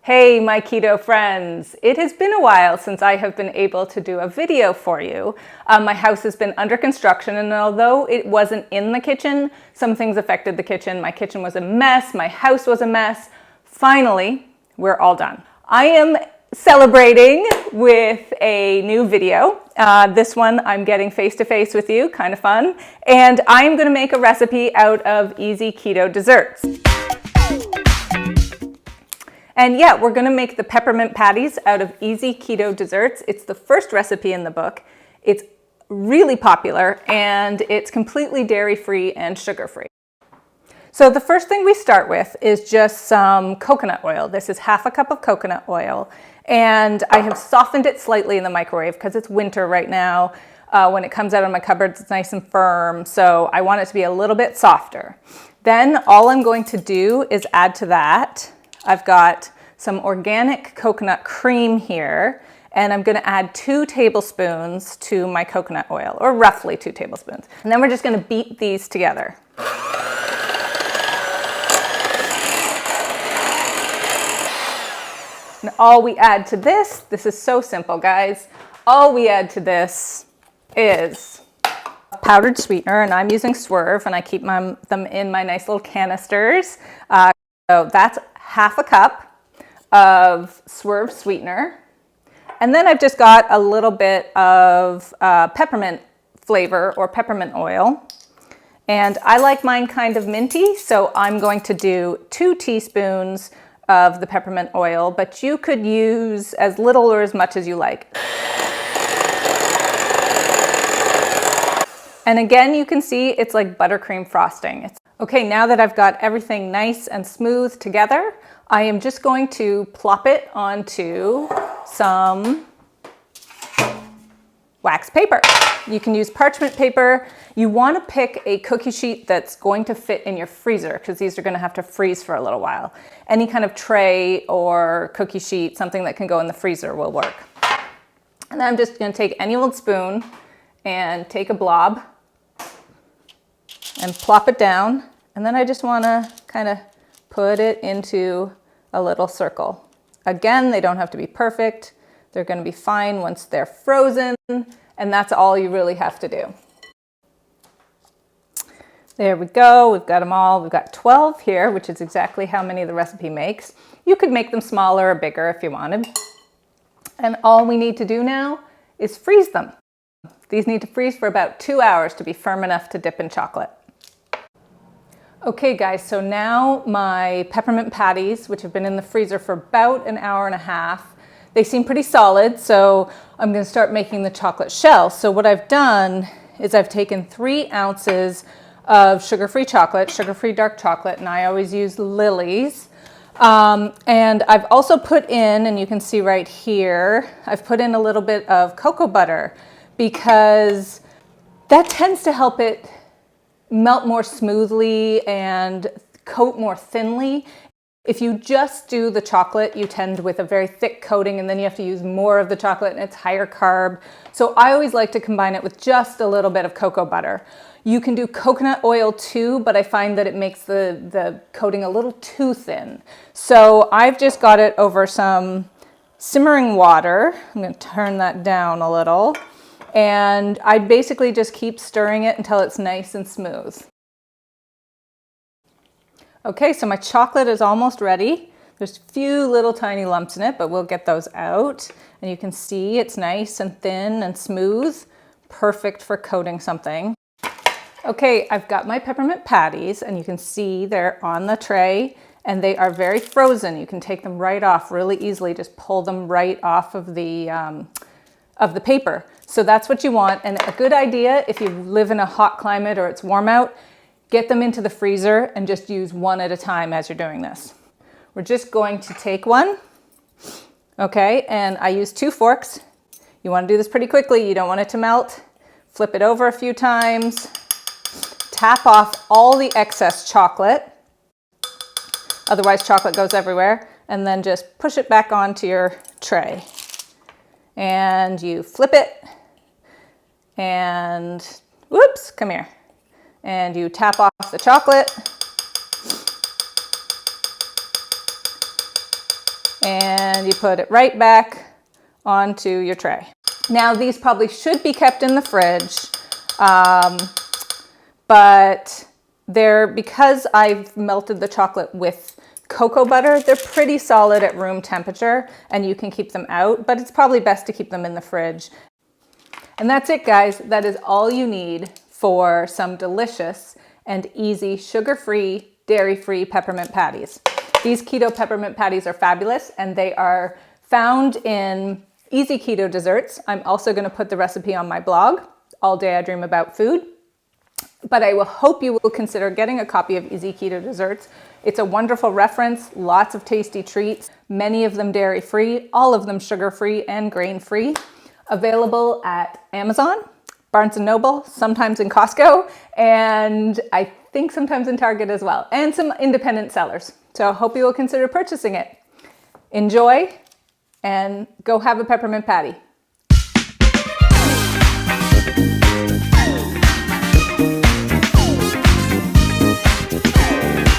Hey, my keto friends. It has been a while since I have been able to do a video for you. My house has been under construction, and although it wasn't in the kitchen, some things affected the kitchen. My kitchen was a mess, my house was a mess. Finally, we're all done. I am celebrating with a new video. This one I'm getting face-to-face with you, kind of fun. And I'm gonna make a recipe out of easy keto desserts. And yeah, we're gonna make the peppermint patties out of easy keto desserts. It's the first recipe in the book. It's really popular and it's completely dairy-free and sugar-free. So the first thing we start with is just some coconut oil. This is half a cup of coconut oil. And I have softened it slightly in the microwave because it's winter right now. When it comes out of my cupboards, it's nice and firm. So I want it to be a little bit softer. Then all I'm going to do is add to that, I've got some organic coconut cream here, and I'm gonna add 2 tablespoons to my coconut oil, or roughly 2 tablespoons. And then we're just gonna beat these together. And all we add to this is so simple, guys. All we add to this is powdered sweetener, and I'm using Swerve, and I keep them in my nice little canisters. So that's half a cup of Swerve sweetener. And then I've just got a little bit of peppermint flavor or peppermint oil. And I like mine kind of minty, so I'm going to do 2 teaspoons of the peppermint oil, but you could use as little or as much as you like. And again, you can see it's like buttercream frosting. Okay, now that I've got everything nice and smooth together, I am just going to plop it onto some wax paper. You can use parchment paper. You want to pick a cookie sheet that's going to fit in your freezer because these are going to have to freeze for a little while. Any kind of tray or cookie sheet, something that can go in the freezer will work. And then I'm just going to take any old spoon and take a blob and plop it down. And then I just want to kind of put it into a little circle. Again, they don't have to be perfect. They're going to be fine once they're frozen, and that's all you really have to do. There we go. We've got them all. We've got 12 here, which is exactly how many the recipe makes. You could make them smaller or bigger if you wanted. And all we need to do now is freeze them. These need to freeze for about 2 hours to be firm enough to dip in chocolate. Okay guys, so now my peppermint patties, which have been in the freezer for about an hour and a half, they seem pretty solid, so I'm going to start making the chocolate shell. So what I've done is I've taken 3 ounces of sugar-free chocolate, sugar-free dark chocolate, and I always use Lily's. And I've also put in, and you can see right here, I've put in a little bit of cocoa butter because that tends to help it melt more smoothly and coat more thinly. If you just do the chocolate, you tend with a very thick coating, and then you have to use more of the chocolate and it's higher carb. So I always like to combine it with just a little bit of cocoa butter. You can do coconut oil too, but I find that it makes the coating a little too thin. So I've just got it over some simmering water. I'm going to turn that down a little. And I basically just keep stirring it until it's nice and smooth. Okay, so my chocolate is almost ready. There's a few little tiny lumps in it, but we'll get those out. And you can see it's nice and thin and smooth, perfect for coating something. Okay, I've got my peppermint patties, and you can see they're on the tray, and they are very frozen. You can take them right off really easily, just pull them right off of the paper. So that's what you want, and a good idea if you live in a hot climate or it's warm out, get them into the freezer and just use one at a time as you're doing this. We're just going to take one, okay, and I use 2 forks. You want to do this pretty quickly, you don't want it to melt. Flip it over a few times, tap off all the excess chocolate, otherwise chocolate goes everywhere, and then just push it back onto your tray. And you flip it, and whoops, come here. And you tap off the chocolate, and you put it right back onto your tray. Now these probably should be kept in the fridge, but because I've melted the chocolate with cocoa butter, they're pretty solid at room temperature and you can keep them out, but it's probably best to keep them in the fridge. And that's it, guys. That is all you need for some delicious and easy sugar-free, dairy-free peppermint patties. These keto peppermint patties are fabulous and they are found in Easy Keto Desserts. I'm also going to put the recipe on my blog, All Day I Dream About Food. But I will hope you will consider getting a copy of Easy Keto Desserts. It's a wonderful reference, lots of tasty treats, many of them dairy-free, all of them sugar-free and grain-free. Available at Amazon, Barnes & Noble, sometimes in Costco, and I think sometimes in Target as well, and some independent sellers. So I hope you will consider purchasing it. Enjoy and go have a peppermint patty.